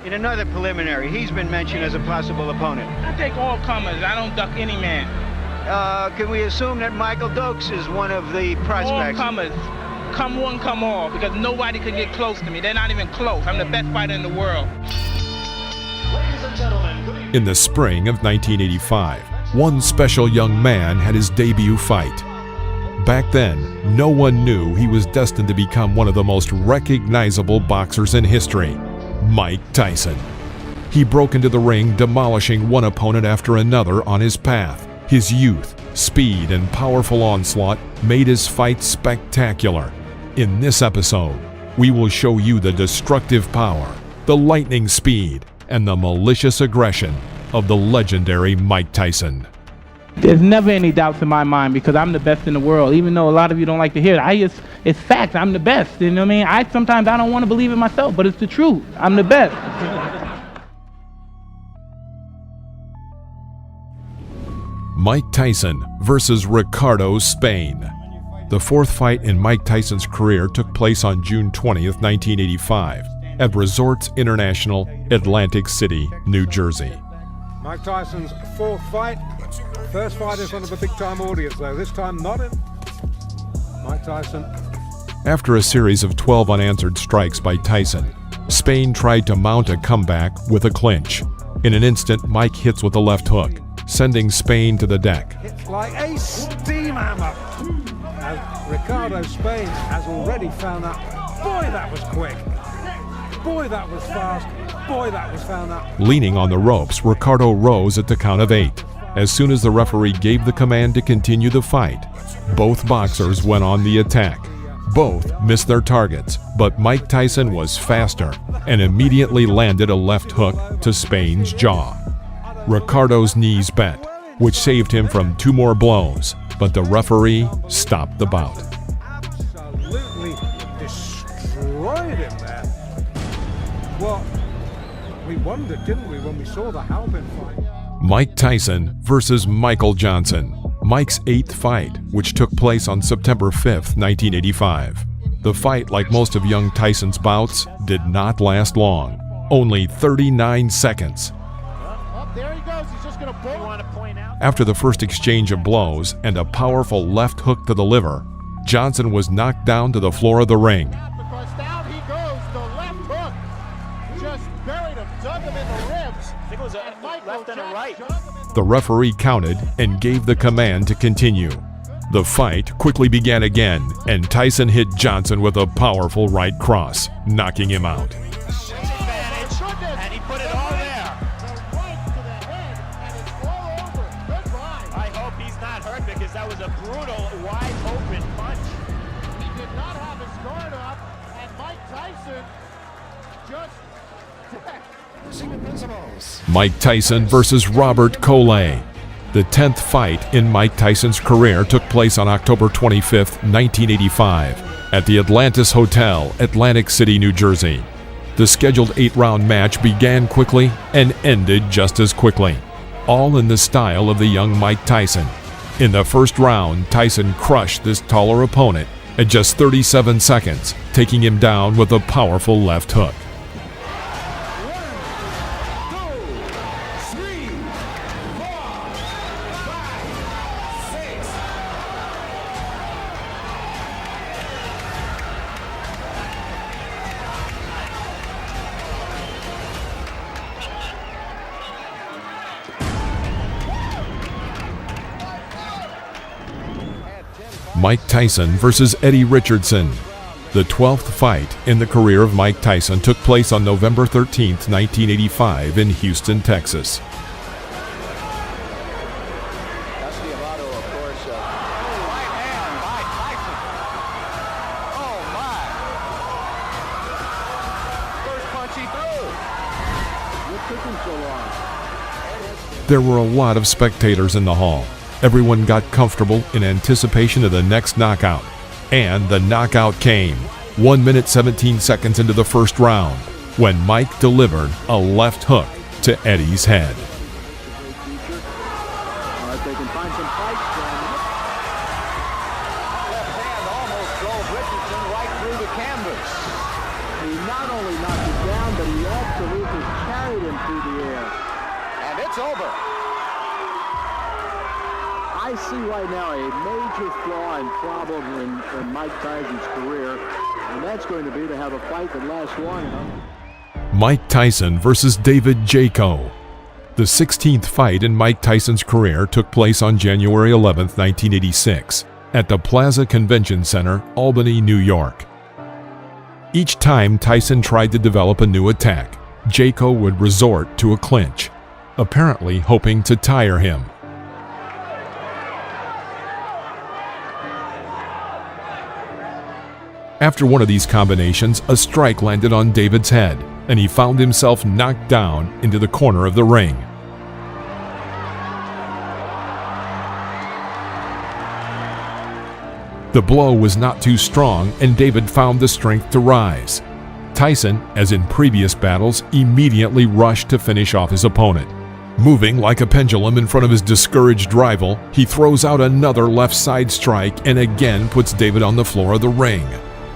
In another preliminary, he's been mentioned as a possible opponent. I take all comers. I don't duck any man. Can we assume that Michael Dokes is one of the prospects? All comers. Come one, come all, because nobody could get close to me. They're not even close. I'm the best fighter in the world. Ladies and gentlemen, good evening. In the spring of 1985, one special young man had his debut fight. Back then, no one knew he was destined to become one of the most recognizable boxers in history, Mike Tyson. He broke into the ring, demolishing one opponent after another on his path. His youth, speed, and powerful onslaught made his fight spectacular. In this episode, we will show you the destructive power, the lightning speed, and the malicious aggression of the legendary Mike Tyson. There's never any doubts in my mind because I'm the best in the world. Even though a lot of you don't like to hear it, it's fact. I'm the best. You know what I mean? Sometimes I don't want to believe it myself, but it's the truth. I'm the best. Mike Tyson versus Ricardo Spain. The fourth fight in Mike Tyson's career took place on June 20th, 1985, at Resorts International, Atlantic City, New Jersey. Mike Tyson's fourth fight. First fight in front of a big-time audience, though. This time not in. Mike Tyson. After a series of 12 unanswered strikes by Tyson, Spain tried to mount a comeback with a clinch. In an instant, Mike hits with a left hook, sending Spain to the deck. Hits like a steam hammer. As Ricardo Spain has already found out. Boy, that was quick. Boy, that was fast. Boy, that was found out. Leaning on the ropes, Ricardo rose at the count of 8. As soon as the referee gave the command to continue the fight, both boxers went on the attack. Both missed their targets, but Mike Tyson was faster and immediately landed a left hook to Spain's jaw. Ricardo's knees bent, which saved him from 2 more blows, but the referee stopped the bout. Absolutely destroyed him there. Well, we wondered, didn't we, when we saw the Halpin fight? Mike Tyson versus Michael Johnson, Mike's 8th fight, which took place on September 5th, 1985. The fight, like most of young Tyson's bouts, did not last long, only 39 seconds. There he goes. He's just going to pull. After the first exchange of blows and a powerful left hook to the liver, Johnson was knocked down to the floor of the ring. Because down he goes. The left hook just buried him, dug him in the ribs. I think it was a left and a right. The referee counted and gave the command to continue. The fight quickly began again, and Tyson hit Johnson with a powerful right cross, knocking him out. Because that was a brutal, wide-open punch. He did not have his guard up, and Mike Tyson just... Mike Tyson versus Robert Coley. The 10th fight in Mike Tyson's career took place on October 25th, 1985, at the Atlantis Hotel, Atlantic City, New Jersey. The scheduled 8-round match began quickly and ended just as quickly, all in the style of the young Mike Tyson. In the first round, Tyson crushed this taller opponent at just 37 seconds, taking him down with a powerful left hook. Mike Tyson versus Eddie Richardson. The 12th fight in the career of Mike Tyson took place on November 13th, 1985 in Houston, Texas. There were a lot of spectators in the hall. Everyone got comfortable in anticipation of the next knockout. And the knockout came, 1 minute 17 seconds into the first round, when Mike delivered a left hook to Eddie's head. Not only knocked him down, but he absolutely it's over. I see right now a major flaw and problem in Mike Tyson's career, and that's going to be to have a fight that lasts long enough. Mike Tyson versus David Jaco. The 16th fight in Mike Tyson's career took place on January 11, 1986, at the Plaza Convention Center, Albany, New York. Each time Tyson tried to develop a new attack, Jaco would resort to a clinch, apparently hoping to tire him. After one of these combinations, a strike landed on David's head, and he found himself knocked down into the corner of the ring. The blow was not too strong, and David found the strength to rise. Tyson, as in previous battles, immediately rushed to finish off his opponent. Moving like a pendulum in front of his discouraged rival, he throws out another left side strike and again puts David on the floor of the ring.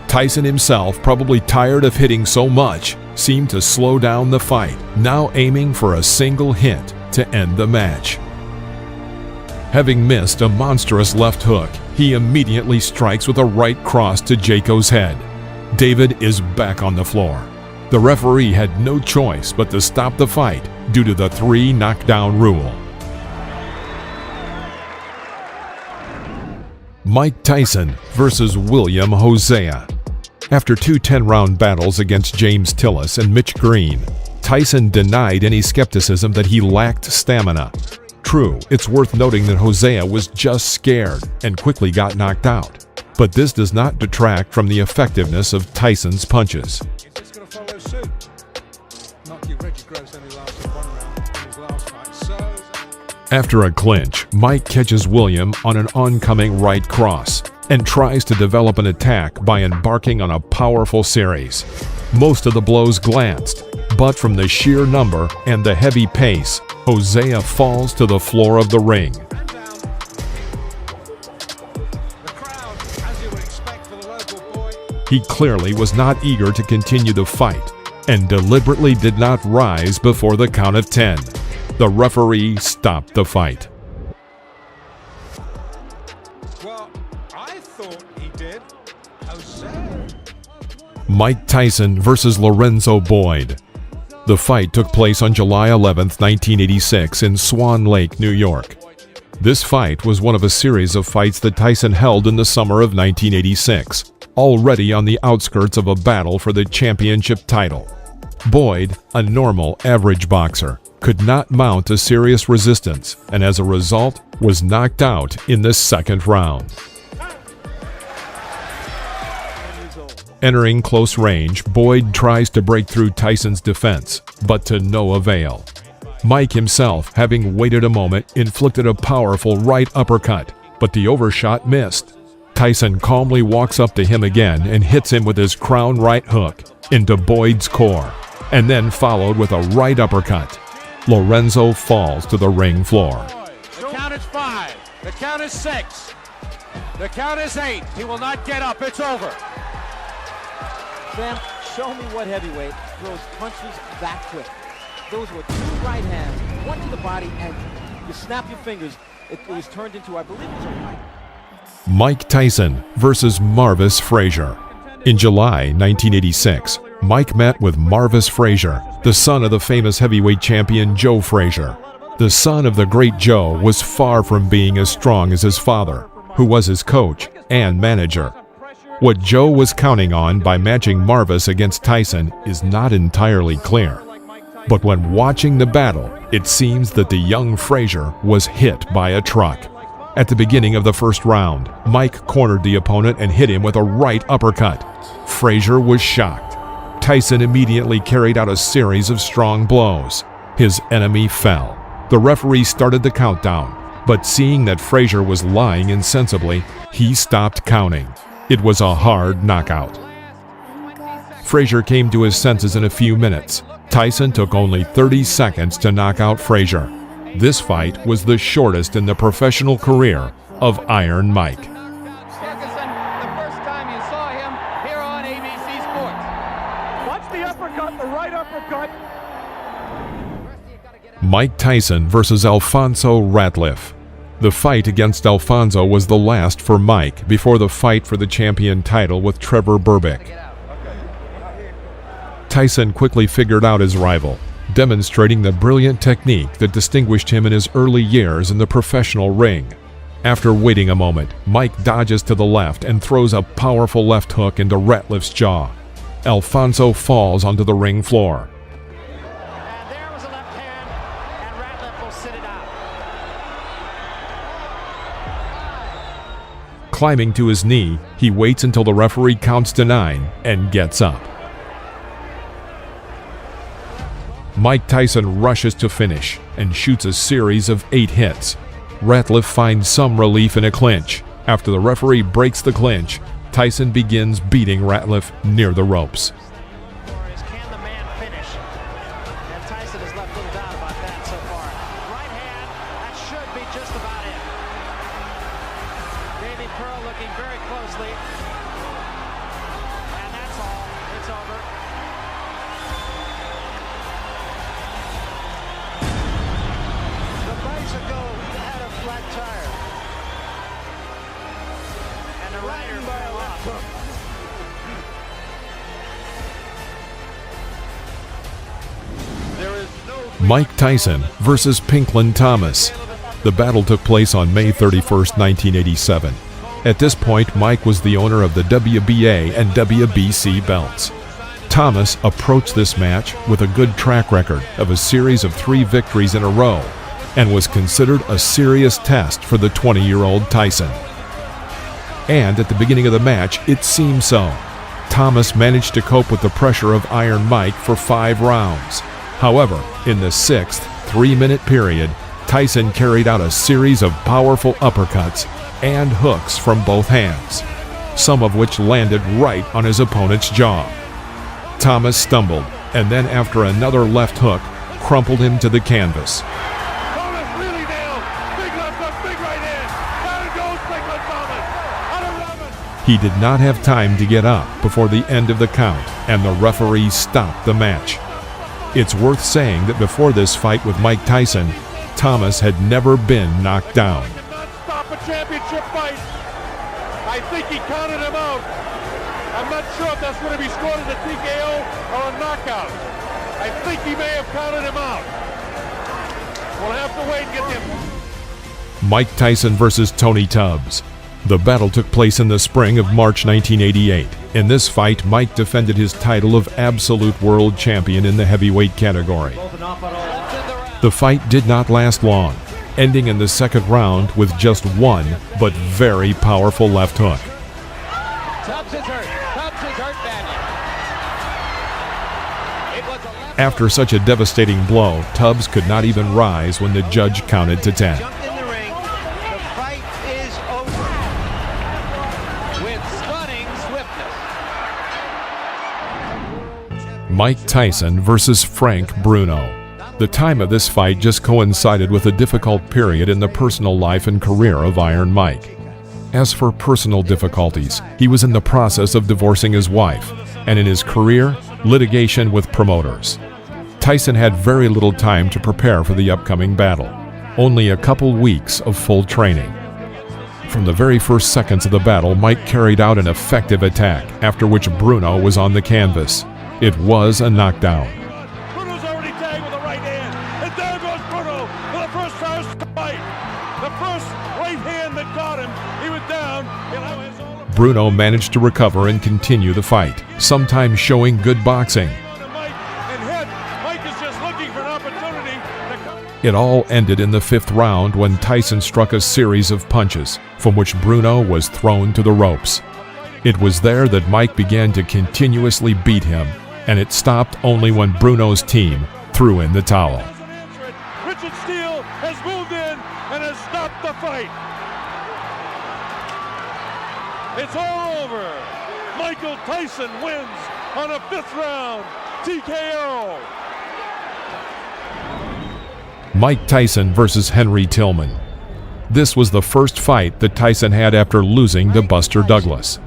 Tyson himself, probably tired of hitting so much, seemed to slow down the fight, now aiming for a single hit to end the match. Having missed a monstrous left hook, he immediately strikes with a right cross to Jaco's head. David is back on the floor. The referee had no choice but to stop the fight due to the 3 knockdown rule. Mike Tyson versus William Hosea. After 2 10-round battles against James Tillis and Mitch Green, Tyson denied any skepticism that he lacked stamina. True, it's worth noting that Hosea was just scared and quickly got knocked out, but this does not detract from the effectiveness of Tyson's punches. He's just going to follow suit. Not your Reggie Gross only lasted 1 round in his last fight. So After a clinch, Mike catches William on an oncoming right cross and tries to develop an attack by embarking on a powerful series. Most of the blows glanced, but from the sheer number and the heavy pace, Hosea falls to the floor of the ring. and down. The crowd, as you would expect for the local boy, He clearly was not eager to continue the fight and deliberately did not rise before the count of 10. The referee stopped the fight. well, I thought he did. Jose. Mike Tyson versus Lorenzo Boyd. The fight took place on July 11, 1986 in Swan Lake, New York. This fight was one of a series of fights that Tyson held in the summer of 1986, already on the outskirts of a battle for the championship title. Boyd, a normal, average boxer, could not mount a serious resistance and as a result was knocked out in the second round. Entering close range, Boyd tries to break through Tyson's defense, but to no avail. Mike himself, having waited a moment, inflicted a powerful right uppercut, but the overshot missed. Tyson calmly walks up to him again and hits him with his crown right hook into Boyd's core, and then followed with a right uppercut. Lorenzo falls to the ring floor. The count is 5. The count is 6. The count is 8. He will not get up. It's over. Sam, show me what heavyweight throws punches that quick. Those were 2 right hands, 1 to the body, and you snap your fingers. It was turned into, I believe it was a right. Mike Tyson versus Marvis Frazier. In July 1986, Mike met with Marvis Frazier, the son of the famous heavyweight champion Joe Frazier. The son of the great Joe was far from being as strong as his father, who was his coach and manager. What Joe was counting on by matching Marvis against Tyson is not entirely clear. But when watching the battle, it seems that the young Frazier was hit by a truck. At the beginning of the first round, Mike cornered the opponent and hit him with a right uppercut. Frazier was shocked. Tyson immediately carried out a series of strong blows. His enemy fell. The referee started the countdown, but seeing that Frazier was lying insensibly, he stopped counting. It was a hard knockout. Frazier came to his senses in a few minutes. Tyson took only 30 seconds to knock out Frazier. This fight was the shortest in the professional career of Iron Mike. Ferguson, the first time you saw him here on ABC Sports. Watch the uppercut, the right uppercut. Mike Tyson versus Alfonso Ratliff. The fight against Alfonso was the last for Mike before the fight for the champion title with Trevor Berbick. Tyson quickly figured out his rival, demonstrating the brilliant technique that distinguished him in his early years in the professional ring. After waiting a moment, Mike dodges to the left and throws a powerful left hook into Ratliff's jaw. Alfonso falls onto the ring floor. And there was a left hand, and Ratliff will sit it out. Climbing to his knee, he waits until the referee counts to 9 and gets up. Mike Tyson rushes to finish and shoots a series of 8 hits. Ratliff finds some relief in a clinch. After the referee breaks the clinch, Tyson begins beating Ratliff near the ropes. Can the man finish? And Tyson has left little doubt about that so far. Right hand, that should be just about it. Davey Pearl looking very closely. And that's all. It's over. The bicycle had a flat tire. And the rider fell off. Mike Tyson versus Pinklin Thomas. The battle took place on May 31, 1987. At this point, Mike was the owner of the WBA and WBC belts. Thomas approached this match with a good track record of a series of 3 victories in a row and was considered a serious test for the 20-year-old Tyson. And at the beginning of the match, it seemed so. Thomas managed to cope with the pressure of Iron Mike for 5 rounds. However, in the 6th 3-minute period, Tyson carried out a series of powerful uppercuts and hooks from both hands, some of which landed right on his opponent's jaw. Thomas stumbled, and then after another left hook, crumpled him to the canvas. He did not have time to get up before the end of the count, and the referee stopped the match. It's worth saying that before this fight with Mike Tyson, Thomas had never been knocked down. Did not stop a championship fight. I think he counted him out. I'm not sure if that's going to be scored as a TKO or a knockout. I think he may have counted him out. We'll have to wait and get him. Mike Tyson versus Tony Tubbs. The battle took place in the spring of March 1988. In this fight, Mike defended his title of absolute world champion in the heavyweight category. The fight did not last long, ending in the 2nd round with just one but very powerful left hook. Tubbs is hurt. Tubbs is hurt badly. It was a left After such a devastating blow, Tubbs could not even rise when the judge counted to 10. Jumped in the ring. The fight is over. with stunning swiftness. Mike Tyson versus Frank Bruno. The time of this fight just coincided with a difficult period in the personal life and career of Iron Mike. As for personal difficulties, he was in the process of divorcing his wife, and in his career, litigation with promoters. Tyson had very little time to prepare for the upcoming battle, only a couple weeks of full training. From the very first seconds of the battle, Mike carried out an effective attack, after which Bruno was on the canvas. It was a knockdown. Bruno's already tagged with a right hand. And there goes Bruno for the first fight. The first right hand that got him. He was down. Bruno managed to recover and continue the fight, sometimes showing good boxing. Mike is just looking for an opportunity to come. It all ended in the 5th round when Tyson struck a series of punches, from which Bruno was thrown to the ropes. It was there that Mike began to continuously beat him, and it stopped only when Bruno's team threw in the towel. Richard Steele has moved in and has stopped the fight. It's all over. Michael Tyson wins on a 5th round TKO. Mike Tyson versus Henry Tillman. This was the first fight that Tyson had after losing to Buster Douglas.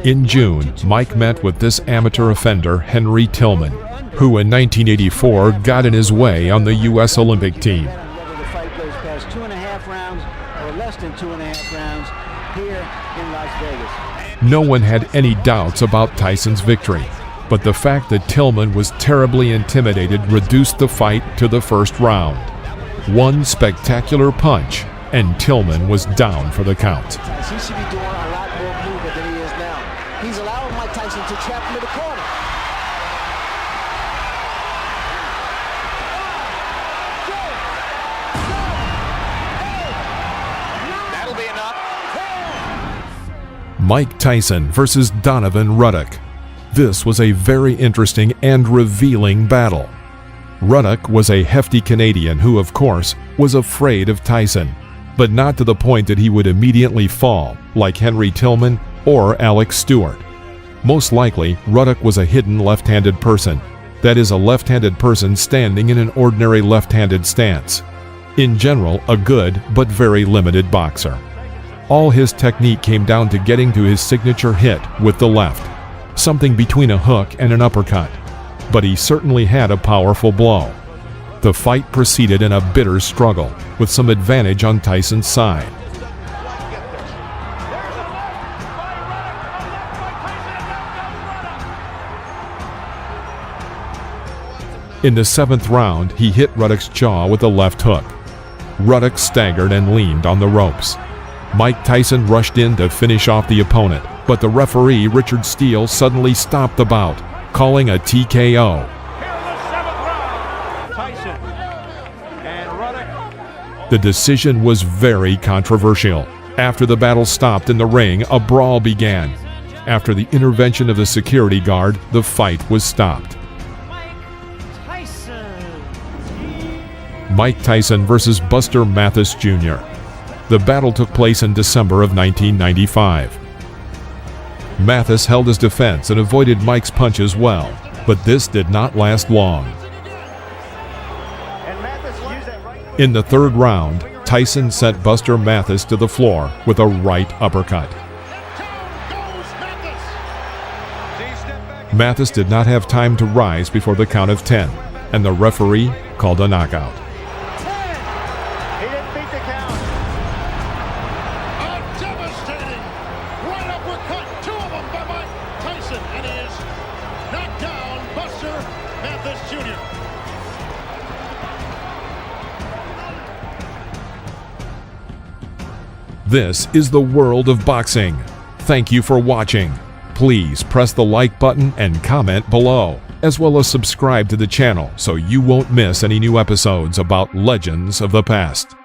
In June, Mike met with this amateur offender, Henry Tillman, who in 1984 got in his way on the U.S. Olympic team. Whether the fight goes past 2.5 rounds or less than 2.5 rounds here in Las Vegas. No one had any doubts about Tyson's victory, but the fact that Tillman was terribly intimidated reduced the fight to the first round. One spectacular punch, and Tillman was down for the count. He should be doing a lot more movement than he is now. He's allowing Mike Tyson to trap him in the corner. That'll be enough. Mike Tyson versus Donovan Ruddock. This was a very interesting and revealing battle. Ruddock was a hefty Canadian who, of course, was afraid of Tyson, but not to the point that he would immediately fall, like Henry Tillman or Alex Stewart. Most likely, Ruddock was a hidden left-handed person. That is, a left-handed person standing in an ordinary left-handed stance. In general, a good but very limited boxer. All his technique came down to getting to his signature hit with the left, something between a hook and an uppercut. But he certainly had a powerful blow. The fight proceeded in a bitter struggle, with some advantage on Tyson's side. In the 7th round, he hit Ruddock's jaw with a left hook. Ruddock staggered and leaned on the ropes. Mike Tyson rushed in to finish off the opponent, but the referee, Richard Steele, suddenly stopped the bout, calling a TKO. The decision was very controversial. After the battle stopped in the ring, a brawl began. After the intervention of the security guard, the fight was stopped. Mike Tyson versus Buster Mathis Jr. The battle took place in December of 1995. Mathis held his defense and avoided Mike's punches well, but this did not last long. In the 3rd round, Tyson sent Buster Mathis to the floor with a right uppercut. Mathis did not have time to rise before the count of 10, and the referee called a knockout. This is the world of boxing. Thank you for watching. Please press the like button and comment below, as well as subscribe to the channel so you won't miss any new episodes about legends of the past.